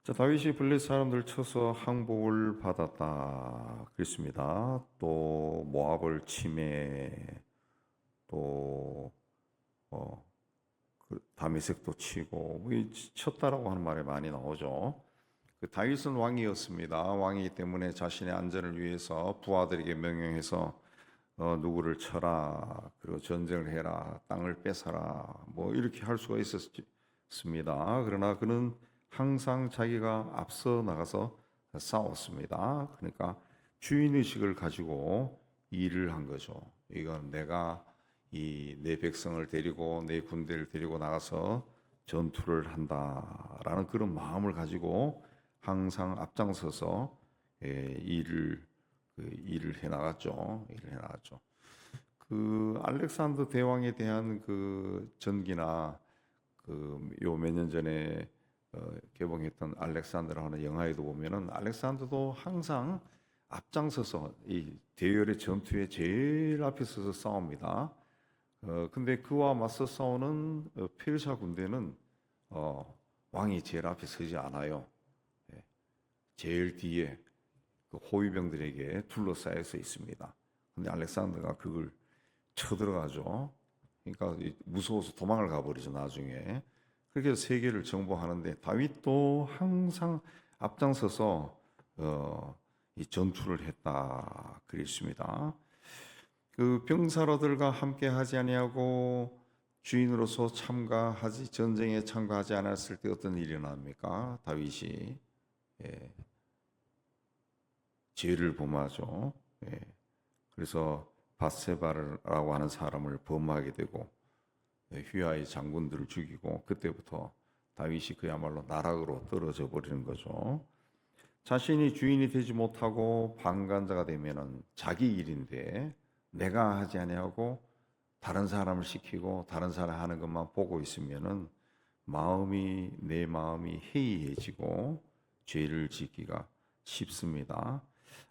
자, 다윗이 블레 사람들 쳐서 항복을 받았다 그랬습니다. 또 모압을 침해, 또 다메섹도 치고 쳤다라고 하는 말이 많이 나오죠. 다윗은 왕이었습니다. 왕이기 때문에 자신의 안전을 위해서 부하들에게 명령해서 누구를 쳐라, 그리고 전쟁을 해라, 땅을 뺏어라, 뭐 이렇게 할 수가 있었습니다. 그러나 그는 항상 자기가 앞서 나가서 싸웠습니다. 그러니까 주인의식을 가지고 일을 한 거죠. 이건 내가 이 내 백성을 데리고 내 군대를 데리고 나가서 전투를 한다라는 그런 마음을 가지고 항상 앞장서서 일을 해 나갔죠. 일을 해 나갔죠. 그 알렉산더 대왕에 대한 그 전기나 그 요 몇 년 전에 개봉했던 알렉산더라는 영화에도 보면은 알렉산더도 항상 앞장서서 이 대열의 전투에 제일 앞에 서서 싸웁니다. 근데 그와 맞서 싸우는 페르시아 군대는 왕이 제일 앞에 서지 않아요. 예, 제일 뒤에 그 호위병들에게 둘러싸여서 있습니다. 근데 알렉산더가 그걸 쳐들어가죠. 그러니까 무서워서 도망을 가버리죠, 나중에. 그렇게 해서 세계를 정복하는데 다윗도 항상 앞장서서 이 전투를 했다 그랬습니다. 그 병사로들과 함께 하지 아니하고 주인으로서 참가하지 전쟁에 참가하지 않았을 때 어떤 일이 일어납니까? 다윗이 죄를 범하죠. 그래서 밧세바라고 하는 사람을 범하게 되고 휘하의 장군들을 죽이고 그때부터 다윗이 그야말로 나락으로 떨어져 버리는 거죠. 자신이 주인이 되지 못하고 방관자가 되면은 자기 일인데 내가 하지 아니하고 다른 사람을 시키고 다른 사람 하는 것만 보고 있으면은 내 마음이 해이해지고 죄를 짓기가 쉽습니다.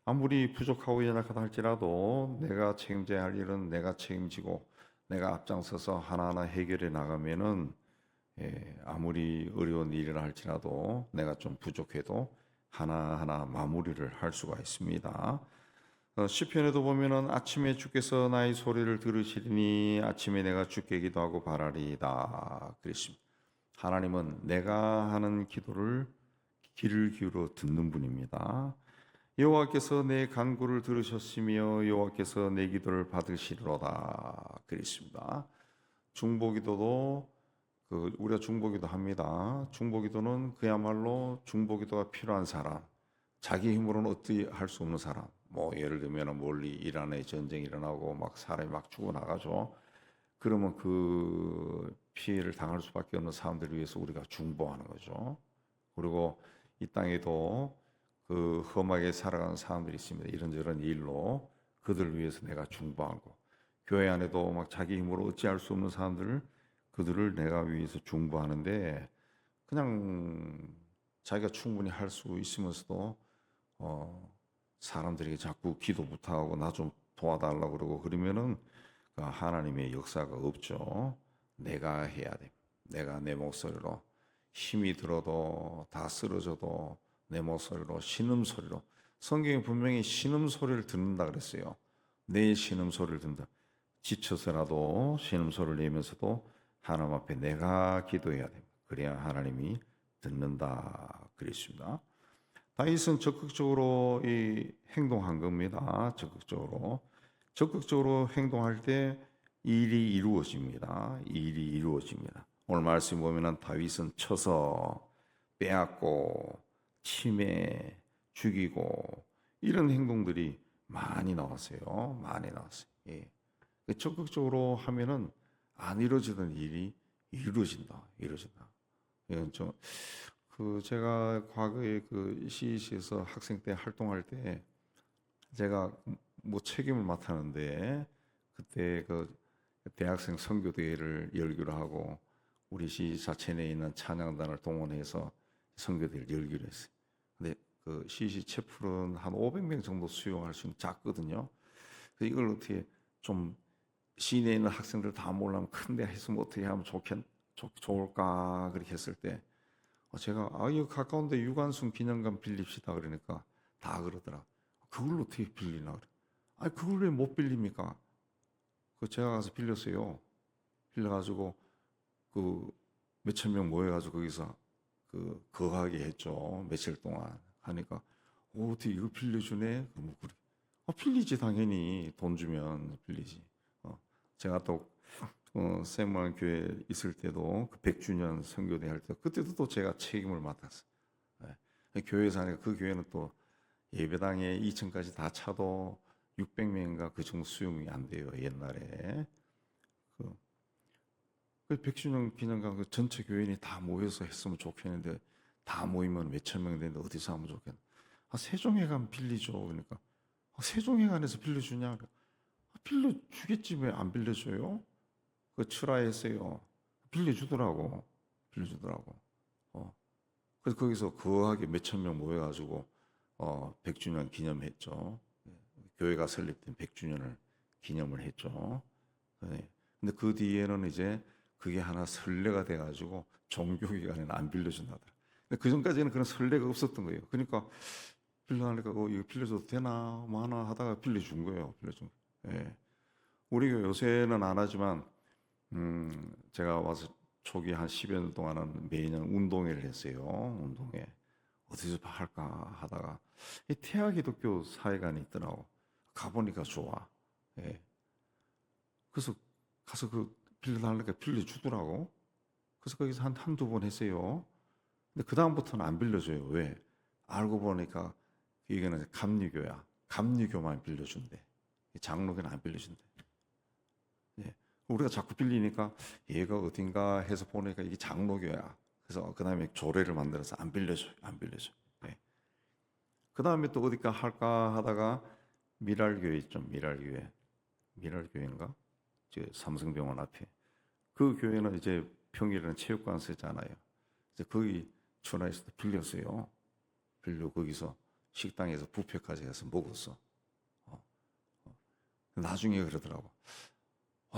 아무리 부족하고 연약하다 할지라도 내가 책임져야 할 일은 내가 책임지고 내가 앞장서서 하나하나 해결해 나가면은 아무리 어려운 일이라 할지라도 내가 좀 부족해도 하나하나 마무리를 할 수가 있습니다. 시편에도 보면은 아침에 주께서 나의 소리를 들으시리니 아침에 내가 주께 기도하고 바라리이다 그랬습니다. 하나님은 내가 하는 기도를 귀를 기울여 듣는 분입니다. 여호와께서 내 간구를 들으셨으며 여호와께서 내 기도를 받으시리로다 그랬습니다. 중보기도도 우리가 중보기도 합니다. 중보기도는 그야말로 중보기도가 필요한 사람, 자기 힘으로는 어떻게 할 수 없는 사람. 뭐 예를 들면 멀리 이란에 전쟁이 일어나고 막 사람이 막 죽어나가죠. 그러면 그 피해를 당할 수밖에 없는 사람들을 위해서 우리가 중보하는 거죠. 그리고 이 땅에도 그 험하게 살아가는 사람들이 있습니다. 이런저런 일로 그들을 위해서 내가 중보하고 교회 안에도 막 자기 힘으로 어찌할 수 없는 사람들을 그들을 내가 위해서 중보하는데 그냥 자기가 충분히 할 수 있으면서도 사람들에게 자꾸 기도 부탁하고 나 좀 도와달라고 그러고 그러면은 그 하나님의 역사가 없죠. 내가 해야 돼. 내가 내 목소리로 힘이 들어도 다 쓰러져도 내 목소리로 신음소리로 성경에 분명히 신음소리를 듣는다 그랬어요. 내 신음소리를 듣는다. 지쳐서라도 신음소리를 내면서도 하나님 앞에 내가 기도해야 돼. 그래야 하나님이 듣는다 그랬습니다. 다윗은 적극적으로 행동한 겁니다. 적극적으로 행동할 때 일이 이루어집니다. 일이 이루어집니다. 오늘 말씀 보면은 다윗은 쳐서 빼앗고 침해 죽이고 이런 행동들이 많이 나왔어요. 많이 나왔어요. 예. 적극적으로 하면은 안 이루어지던 일이 이루어진다. 이건 좀 제가 과거에 그 CEC에서 학생 때 활동할 때 제가 뭐 책임을 맡았는데 그때 그 대학생 선교대회를 열기로 하고 우리 시 자체 내에 있는 찬양단을 동원해서 선교대회를 열기로 했어요. 근데 그 CEC 채플은 한 500명 정도 수용할 수 있는 작거든요. 그래서 이걸 어떻게 좀 시내에 있는 학생들 다 모으려면 큰데 했으면 어떻게 하면 좋을까 그렇게 했을 때 제가 이거 가까운데 유관순 기념관 빌립시다 그러니까 다 그러더라. 그걸 어떻게 빌리나 그래. 그걸 왜 못 빌립니까? 제가 가서 빌렸어요. 빌려가지고 그 몇천 명 모여가지고 거기서 거하게 했죠. 며칠 동안 하니까 어떻게 이거 빌려주네? 그럼 그래. 빌리지 당연히 돈 주면 빌리지. 제가 또 세무안 교회 있을 때도 그 100주년 선교대 할 때 그때도 또 제가 책임을 맡았어요. 예. 교회에서 하니까 그 교회는 또 예배당에 2층까지 다 차도 600명인가 그 정도 수용이 안 돼요. 옛날에. 그 100주년 기념관 그 전체 교인이 다 모여서 했으면 좋겠는데 다 모이면 몇천 명 되는데 어디서 하면 좋겠나? 세종회관 빌리죠. 그러니까 세종회관에서 빌려주냐? 빌려주겠지 왜 안 빌려줘요? 출하했어요. 빌려주더라고. 빌려주더라고. 그래서 거기서 거하게 몇천 명 모여가지고 100주년 기념했죠. 교회가 설립된 100주년을 기념을 했죠. 네. 근데 그 뒤에는 이제 그게 하나 선례가 돼가지고 종교기관에는 안 빌려준다더라. 근데 그 전까지는 그런 선례가 없었던 거예요. 그러니까 빌려하니까 이거 빌려줘도 되나 마나 하다가 빌려준 거예요. 빌려준 거예요. 예. 우리 교회 요새는 안 하지만 제가 와서 초기 한 10여 년 동안은 매년 운동회를 했어요. 운동회. 어디서 할까 하다가 이 태아기독교 사회관이 있더라고. 가보니까 좋아. 예. 그래서 가서 빌려달라니까 빌려주더라고. 그래서 거기서 한두 번 했어요. 근데 그다음부터는 안 빌려줘요. 왜? 알고 보니까 이거는 감리교야. 감리교만 빌려준대. 장로교는 안 빌려준대. 예. 우리가 자꾸 빌리니까 얘가 어딘가 해서 보니까 이게 장로교야. 그래서 그 다음에 조례를 만들어서 안 빌려줘요. 안 빌려줘. 예. 그 다음에 또 어디가 할까 하다가 미랄교회 있죠. 미랄교회. 미랄교회인가? 삼성병원 앞에. 그 교회는 이제 평일에는 체육관 쓰잖아요. 이제 거기 전화해서 빌렸어요. 빌려 거기서 식당에서 뷔페까지 해서 먹었어. 나중에 그러더라고.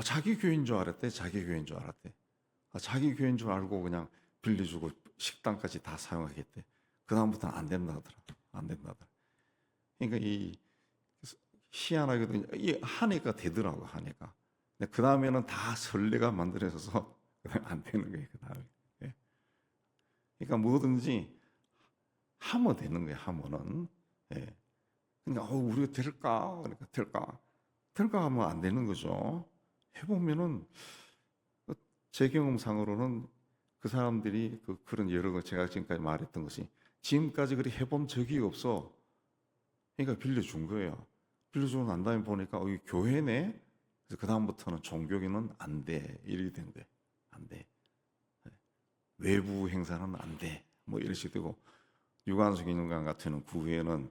자기 교회인 줄 알았대. 자기 교회인 줄 알았대. 자기 교회인 줄 알고 그냥 빌려주고 식당까지 다 사용하겠대. 그 다음부터는 안 된다더라. 안 된다더라. 그러니까 이 희한하게도 이 하니까 되더라고 하니까. 근데 그 다음에는 다 선례가 만들어져서 안 되는 거예요. 그 다음에. 예. 그러니까 뭐든지 하면 되는 거예요. 하면은. 예. 그러니까 우리가 될까? 그러니까 될까 하면 안 되는 거죠. 해보면은 제 경험상으로는 그 사람들이 그런 여러 거 제가 지금까지 말했던 것이 지금까지 그렇게 해본 적이 없어. 그러니까 빌려준 거예요. 빌려주고 난 다음에 보니까 이 교회네. 그래서 그 다음부터는 종교기는 안 돼. 이렇게 된 거예요. 안 돼. 외부 행사는 안 돼. 뭐 이런 식으로 되고 유관순 기념관 같은 구회는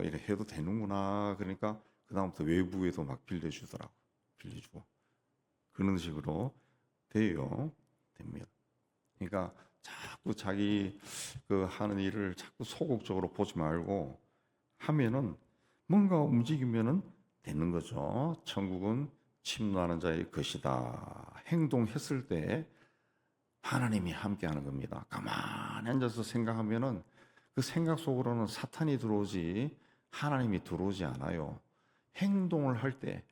이렇게 해도 되는구나. 그러니까 그 다음부터 외부에도 막 빌려주더라고. 빌려주고 그런 식으로 돼요. 됩니다. 그러니까 자꾸 자기 하는 일을 자꾸 소극적으로 보지 말고 하면은 뭔가 움직이면은 되는 거죠. 천국은 침노하는 자의 것이다. 행동했을 때 하나님이 함께하는 겁니다. 가만히 앉아서 생각하면은 그 생각 속으로는 사탄이 들어오지 하나님이 들어오지 않아요. 행동을 할 때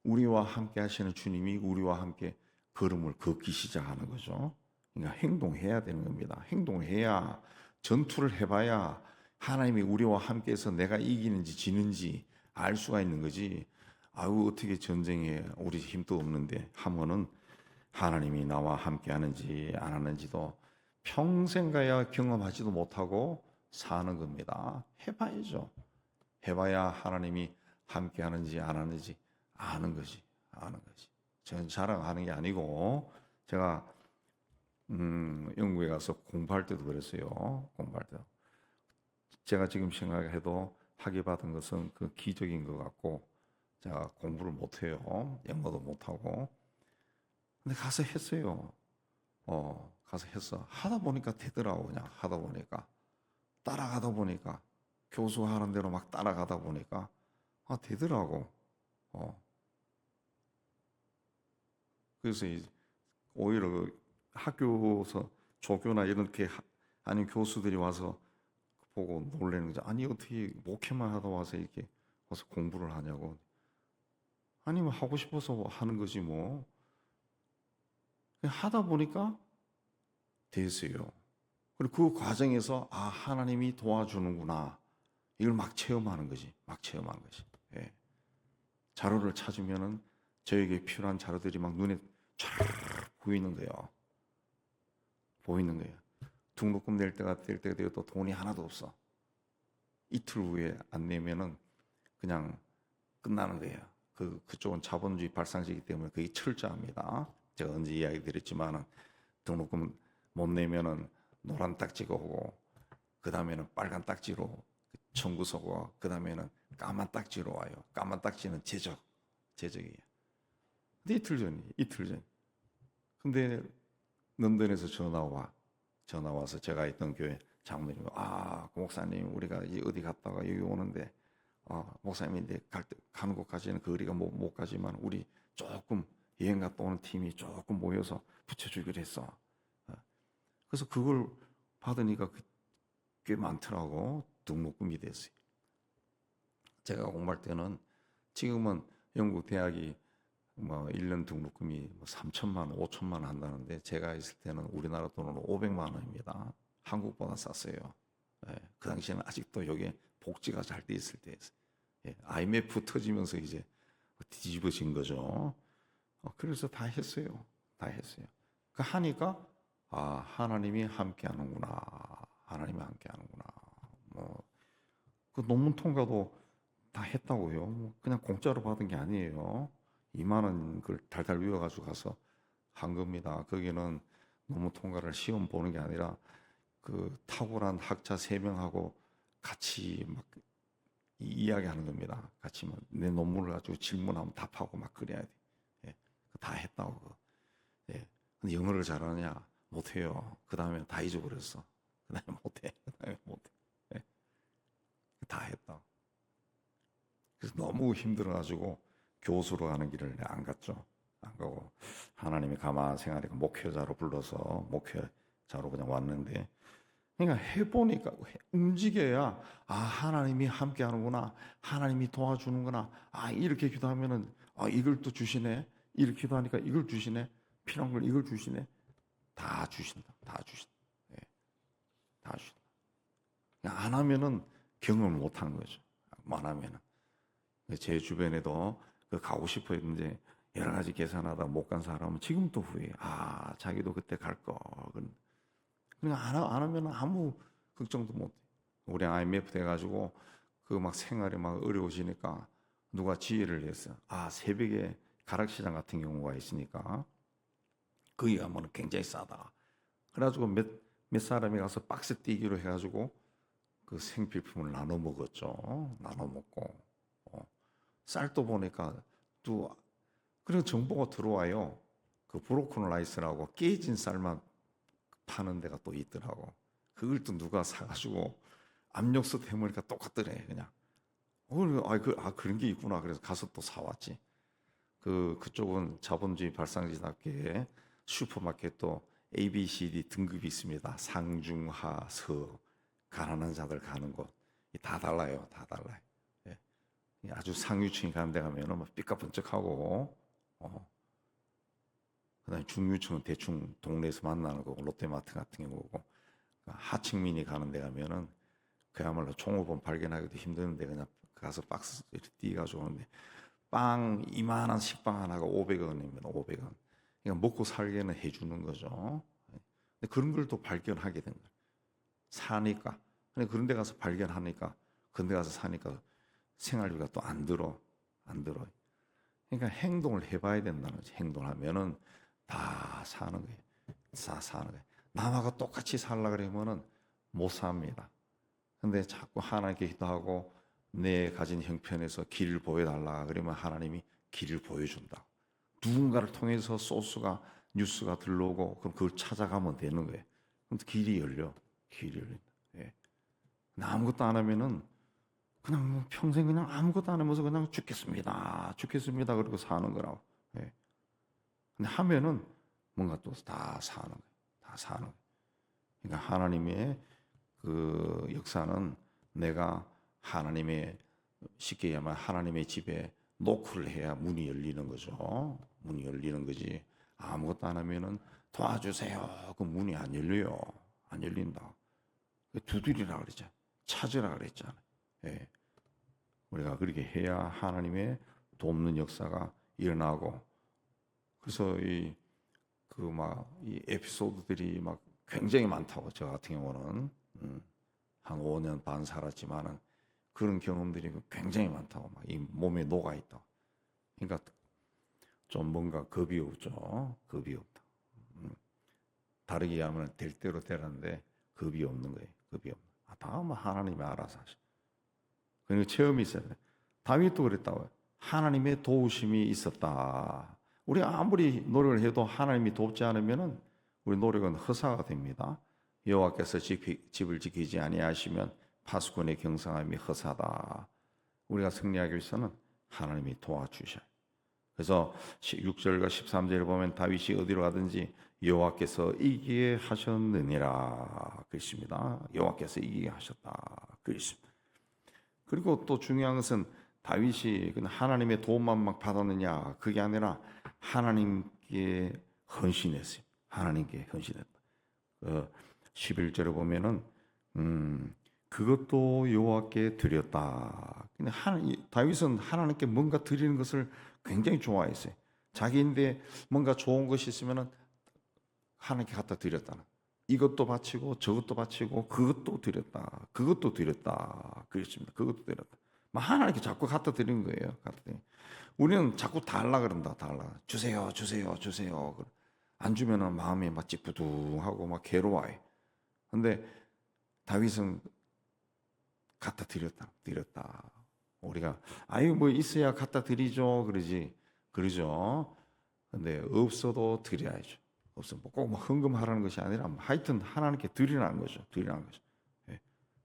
우리와 함께 하시는 주님이 우리와 함께 걸음을 걷기 시작하는 거죠. 그러니까 행동해야 되는 겁니다. 행동해야 전투를 해봐야 하나님이 우리와 함께해서 내가 이기는지 지는지 알 수가 있는 거지. 어떻게 전쟁에 우리 힘도 없는데 하면은 하나님이 나와 함께 하는지 안 하는지도 평생 가야 경험하지도 못하고 사는 겁니다. 해봐야죠. 해봐야 하나님이 함께 하는지 안 하는지 아는 거지. 아는 거지. 저는 자랑하는 게 아니고 제가 영국에 가서 공부할 때도 그랬어요. 공부할 때. 제가 지금 생각해도 학위 받은 것은 그 기적인 것 같고 제가 공부를 못해요. 영어도 못하고. 근데 가서 했어요. 가서 했어. 하다 보니까 되더라고. 그냥 하다 보니까. 따라가다 보니까 교수가 하는 대로 막 따라가다 보니까 되더라고. 그래서 오히려 학교에서 조교나 이렇게 아니 교수들이 와서 보고 놀라는 거죠. 아니 어떻게 목회만 하다 와서 이렇게 와서 공부를 하냐고. 아니면 하고 싶어서 하는 거지 뭐. 그냥 하다 보니까 됐어요. 그리고 그 과정에서 아 하나님이 도와주는구나. 이걸 막 체험하는 거지. 막 체험하는 거지. 예. 자료를 찾으면은 저에게 필요한 자료들이 막 눈에 쫙 보이는 거예요. 보이는 거예요. 등록금 낼 때가 되어도 돈이 하나도 없어. 이틀 후에 안 내면은 그냥 끝나는 거예요. 그쪽은 자본주의 발상지이기 때문에 그게 철저합니다. 제가 언제 이야기 드렸지만은 등록금 못 내면은 노란 딱지가 오고 그 다음에는 빨간 딱지로 청구서고 그 다음에는 까만 딱지로 와요. 까만 딱지는 제적이에요. 근데 이틀 전. 근데 런던에서 전화 와서 제가 있던 교회 장로님이 그 목사님 우리가 어디 갔다가 여기 오는데 목사님인데 가는 곳까지는 그 거리가 못 가지만 우리 조금 여행 갔다 오는 팀이 조금 모여서 붙여주기로 했어. 그래서 그걸 받으니까 꽤 많더라고. 등록금이 됐어요. 제가 공부할 때는 지금은 영국 대학이 뭐 1년 등록금이 3천만 원, 5천만 원 한다는데 제가 있을 때는 우리나라 돈으로 500만 원입니다. 한국보다 쌌어요. 예, 그 당시에는 아직도 여기에 복지가 잘 돼 있을 때였어요. 예, IMF 터지면서 이제 뒤집어진 거죠. 그래서 다 했어요. 다 했어요. 그 하니까 하나님이 함께하는구나. 하나님이 함께하는구나. 그 논문 통과도 다 했다고요. 그냥 공짜로 받은 게 아니에요. 2만 원 그걸 달달 외워가지고 가서 한 겁니다. 거기는 논문 통과를 시험 보는 게 아니라 그 탁월한 학자 3명하고 같이 막 이야기하는 겁니다. 같이 내 논문을 가지고 질문하면 답하고 막 그래야 돼. 예, 다 했다고. 예, 근데 영어를 잘하느냐? 못해요. 그 다음에 다 잊어버렸어. 그 다음에 못해. 그 다음에 못해. 예, 다 했다. 그래서 너무 힘들어가지고 교수로 가는 길을 안 갔죠. 안 가고 하나님이 가만 생각하니까 목회자로 불러서 목회자로 그냥 왔는데 그러니까 해보니까 움직여야 하나님이 함께 하는구나. 하나님이 도와주는구나. 이렇게 기도하면은 이걸 또 주시네. 이렇게 기도하니까 이걸 주시네. 필요한 걸 이걸 주시네. 다 주신다. 다 주신다. 예, 다 주신다. 안 하면은 경험을 못 하는 거죠. 안 하면은. 제 주변에도 가고 싶어 했는데 여러 가지 계산하다 못 간 사람은 지금도 후회해. 자기도 그때 갈 거. 그냥 안 하면 아무 걱정도 못 해. 우리 IMF 돼가지고 그 막 생활이 막 어려워지니까 누가 지혜를 냈어. 새벽에 가락시장 같은 경우가 있으니까 거기 가면 굉장히 싸다. 그래가지고 몇 사람이 가서 박스 띄기로 해가지고 그 생필품을 나눠 먹었죠. 나눠 먹고 쌀도 보니까 또 그런 정보가 들어와요. 그 브로큰 라이스라고 깨진 쌀만 파는 데가 또 있더라고. 그걸 또 누가 사가지고 압력솥 해먹으니까 똑같더래 그냥. 그런 게 있구나. 그래서 가서 또 사왔지. 그쪽은 자본주의 발상지답게 슈퍼마켓도 A, B, C, D 등급이 있습니다. 상중하, 서 가난한 자들 가는 곳. 다 달라요. 다 달라요. 예. 아주 상류층이 가는 데 가면은 막 삐까번쩍하고 그다음에 중류층은 대충 동네에서 만나는 거고 롯데마트 같은 경우고 하층민이 가는 데 가면은 그야말로 종업원 발견하기도 힘드는데 그냥 가서 박스 이렇게 띄가지고 오는데 빵 이만한 식빵 하나가 500원입니다. 500원. 그러니까 먹고 살게는 해주는 거죠. 근데 그런 걸 또 발견하게 된 거예요. 사니까. 근데 그런 데 가서 발견하니까 그런 데 가서 사니까 생활비가 또 안 들어. 안 들어. 그러니까 행동을 해봐야 된다는 거지. 행동을 하면은 다 사는 거예요. 다 사는 거예요. 남하고 똑같이 살라 그러면은 못 삽니다. 근데 자꾸 하나님께 기도하고 내 가진 형편에서 길을 보여달라 그러면 하나님이 길을 보여준다. 누군가를 통해서 소스가 뉴스가 들러오고 그럼 그걸 찾아가면 되는 거예요. 그럼 길이 열려. 길이 열린다. 예. 아무것도 안 하면은 그냥 평생 그냥 아무것도 안 하면서 그냥 죽겠습니다. 죽겠습니다. 그러고 사는 거라고. 예. 근데 하면은 뭔가 또 다 사는 거예요. 다 사는 거예요. 그러니까 하나님의 그 역사는 내가 하나님의 쉽게 얘기하면 하나님의 집에 노크를 해야 문이 열리는 거죠. 문이 열리는 거지. 아무것도 안 하면은 도와주세요. 그 문이 안 열려요. 안 열린다. 두드리라 그랬죠. 찾으라 그랬잖아요. 예. 우리가 그렇게 해야 하나님의 돕는 역사가 일어나고, 그래서 이 에피소드들이 막 굉장히 많다고. 저 같은 경우는 한 5년 반 살았지만은 그런 경험들이 굉장히 많다고. 막 이 몸에 녹아 있다. 그러니까 좀 뭔가 겁이 없죠. 겁이 없다. 다르게 얘기하면 될 대로 되는데 겁이 없는 거예요. 겁이 없는. 다음은 하나님이 알아서 하셔. 그리고 체험이 있어야 돼. 다윗도 그랬다고요. 하나님의 도우심이 있었다. 우리가 아무리 노력을 해도 하나님이 돕지 않으면은 우리 노력은 허사가 됩니다. 여호와께서 집을 지키지 아니하시면 파수꾼의 경성함이 허사다. 우리가 승리하기 위해서는 하나님이 도와주셔요. 그래서 6절과 13절을 보면 다윗이 어디로 가든지 여호와께서 이기게 하셨느니라 그랬습니다. 여호와께서 이기게 하셨다 그랬습니다. 그리고 또 중요한 것은 다윗이 하나님의 도움만 막 받았느냐, 그게 아니라 하나님께 헌신했어요. 하나님께 헌신했다. 11절에 보면은 그것도 여호와께 드렸다. 근데 다윗은 하나님께 뭔가 드리는 것을 굉장히 좋아했어요. 자기인데 뭔가 좋은 것이 있으면은 하나님께 갖다 드렸다는. 이것도 바치고 저것도 바치고 그것도 드렸다. 그것도 드렸다. 그랬습니다. 그것도 드렸다. 막 하나님께 자꾸 갖다 드리는 거예요. 갖다 드리는. 우리는 자꾸 달라 그런다. 달라. 주세요. 주세요. 주세요. 안 주면은 마음이 막 찌뿌둥하고 막 괴로워요. 근데 다윗은 갖다 드렸다. 드렸다. 우리가 아유 뭐 있어야 갖다 드리죠. 그러죠. 근데 없어도 드려야죠. 없으면 꼭 헌금하라는 것이 아니라 하여튼 하나님께 드리라는 거죠. 드리라는 거죠. 예.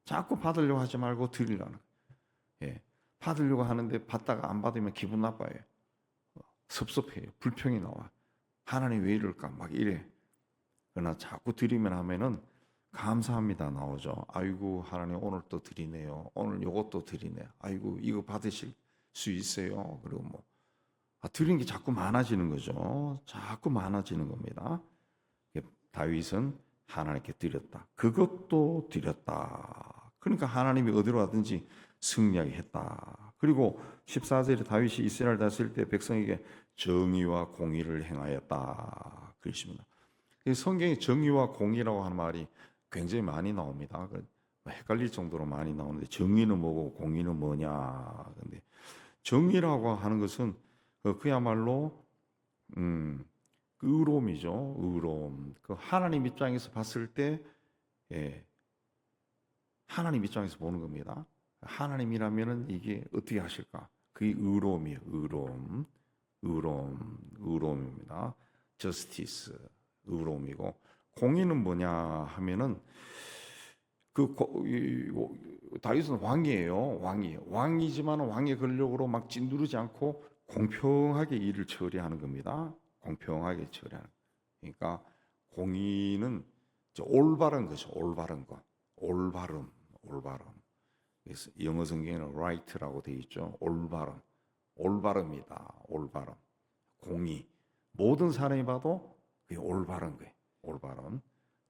자꾸 받으려고 하지 말고 드리라는 거예요. 예. 받으려고 하는데 받다가 안 받으면 기분 나빠요. 섭섭해요. 불평이 나와. 하나님 왜 이럴까? 막 이래. 그러나 자꾸 드리면 하면은 감사합니다 나오죠. 아이고 하나님 오늘 또 드리네요. 오늘 요것도 드리네요. 아이고 이거 받으실 수 있어요. 그리고 드리는 게 자꾸 많아지는 거죠. 자꾸 많아지는 겁니다. 다윗은 하나님께 드렸다. 그것도 드렸다. 그러니까 하나님이 어디로 가든지 승리하게 했다. 그리고 14절에 다윗이 이스라엘 다스릴 때 백성에게 정의와 공의를 행하였다. 그렇습니다. 성경에 정의와 공의라고 하는 말이 굉장히 많이 나옵니다. 헷갈릴 정도로 많이 나오는데 정의는 뭐고 공의는 뭐냐. 근데 정의라고 하는 것은 그야말로 의로움이죠. 의로움. 그 하나님 입장에서 봤을 때, 하나님 입장에서 보는 겁니다. 하나님이라면은 이게 어떻게 하실까? 그게 의로움이에요. 의로움입니다. justice, 의로움이고, 공의는 뭐냐 하면은 다윗은 왕이에요. 왕이지만 왕의 권력으로 막 찐두르지 않고 공평하게 일을 처리하는 겁니다. 공평하게 처리하는. 그러니까 공의는 올바른 거죠. 올바른 거. 올바름. 그래서 영어 성경에는 right라고 되어 있죠. 올바름이다. 올바름. 공의. 모든 사람이 봐도 그게 올바른 거예요. 올바름.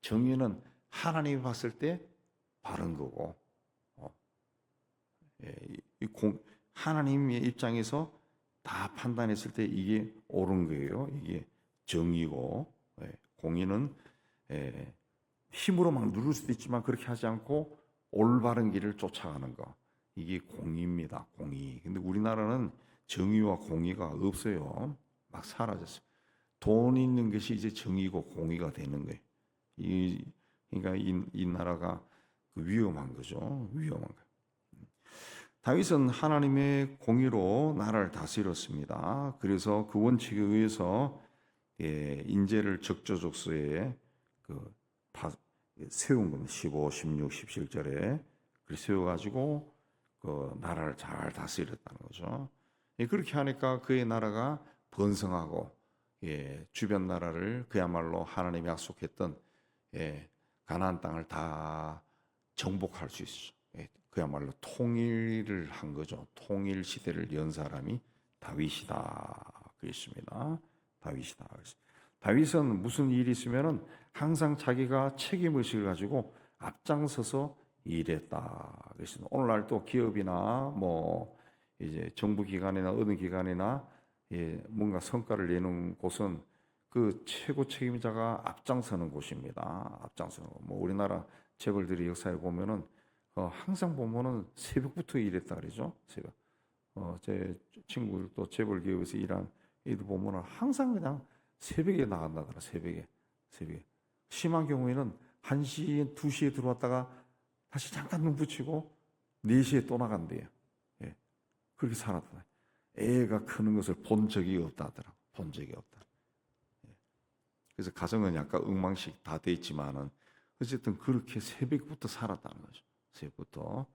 정의는 하나님이 봤을 때 바른 거고, 하나님의 입장에서 다 판단했을 때 이게 옳은 거예요. 이게 정의고, 공의는 힘으로 막 누를 수도 있지만 그렇게 하지 않고 올바른 길을 쫓아가는 거. 이게 공의입니다. 공의. 근데 우리나라는 정의와 공의가 없어요. 막 사라졌어요. 돈 있는 것이 이제 정의고 공의가 되는 거예요. 그러니까 이 나라가 위험한 거죠. 위험한 거. 다윗은 하나님의 공의로 나라를 다스렸습니다. 그래서 그 원칙에 의해서 인재를 적조족소에 세운 겁니다. 15, 16, 17절에 세워가지고 그 나라를 잘 다스렸다는 거죠. 그렇게 하니까 그의 나라가 번성하고 주변 나라를 그야말로 하나님이 약속했던 가나안 땅을 다 정복할 수 있어. 예, 그야말로 통일을 한 거죠. 통일 시대를 연 사람이 다윗이다. 그랬습니다. 다윗이다. 다윗은 무슨 일이 있으면은 항상 자기가 책임의식을 가지고 앞장서서 일했다. 그랬습니다. 오늘날 또 기업이나 뭐 이제 정부 기관이나 어느 기관이나 예, 뭔가 성과를 내는 곳은 그 최고 책임자가 앞장서는 곳입니다. 앞장서는 곳. 뭐 우리나라 재벌들의 역사에 보면은 항상 보면은 새벽부터 일했다 그러죠. 새벽. 제 친구들도 재벌 기업에서 일한 이들 보면은 항상 그냥 새벽에 나간다더라. 새벽에. 심한 경우에는 1시, 2시에 들어왔다가 다시 잠깐 눈 붙이고 4시에 또 나간대요. 예. 그렇게 살았다. 애가 크는 것을 본 적이 없다 하더라. 본 적이 없다. 그래서 가정은 약간 엉망식 다 돼 있지만은 어쨌든 그렇게 새벽부터 살았다는 거죠. 새벽부터.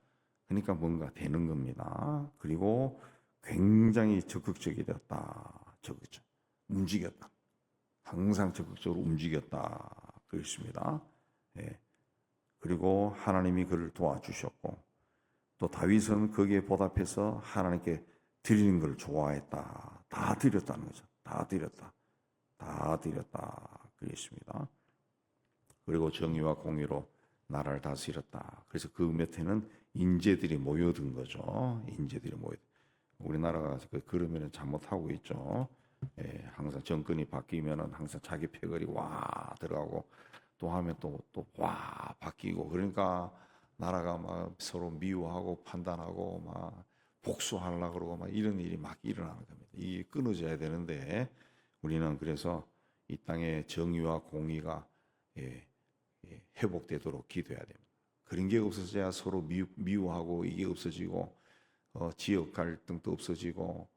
그러니까 뭔가 되는 겁니다. 그리고 굉장히 적극적이 되었다. 적극적. 움직였다. 항상 적극적으로 움직였다. 그렇습니다. 예. 그리고 하나님이 그를 도와주셨고 또 다윗은 거기에 보답해서 하나님께 드리는 걸 좋아했다. 다 드렸다는 거죠. 다 드렸다. 다 드렸다. 그랬습니다. 그리고 정의와 공의로 나라를 다스렸다. 그래서 그 밑에는 인재들이 모여든 거죠. 인재들이 모여. 우리나라가 그러면은 잘못하고 있죠. 예, 항상 정권이 바뀌면은 항상 자기 패거리 와 들어가고 또 하면 또 와 바뀌고 그러니까 나라가 막 서로 미워하고 판단하고 막 복수하려고 그러고 막 이런 일이 막 일어나는 겁니다. 이게 끊어져야 되는데 우리는 그래서 이 땅의 정의와 공의가 예, 회복되도록 기도해야 됩니다. 그런 게 없어져야 서로 미워하고 이게 없어지고 지역 갈등도 없어지고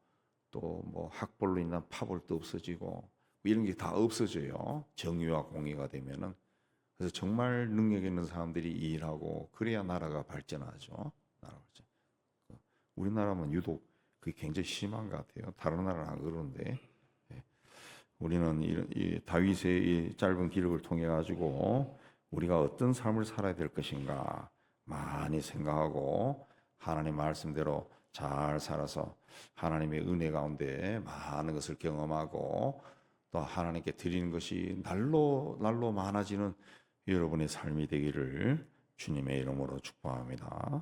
또 뭐 학벌로 인한 파벌도 없어지고 뭐 이런 게 다 없어져요. 정의와 공의가 되면은 그래서 정말 능력 있는 사람들이 일하고 그래야 나라가 발전하죠. 나라가 발전. 우리나라만 유독 그게 굉장히 심한 것 같아요. 다른 나라는 안 그러는데 우리는 이 다윗의 이 짧은 기록을 통해 가지고 우리가 어떤 삶을 살아야 될 것인가 많이 생각하고 하나님 말씀대로 잘 살아서 하나님의 은혜 가운데 많은 것을 경험하고 또 하나님께 드리는 것이 날로 날로 많아지는 여러분의 삶이 되기를 주님의 이름으로 축복합니다.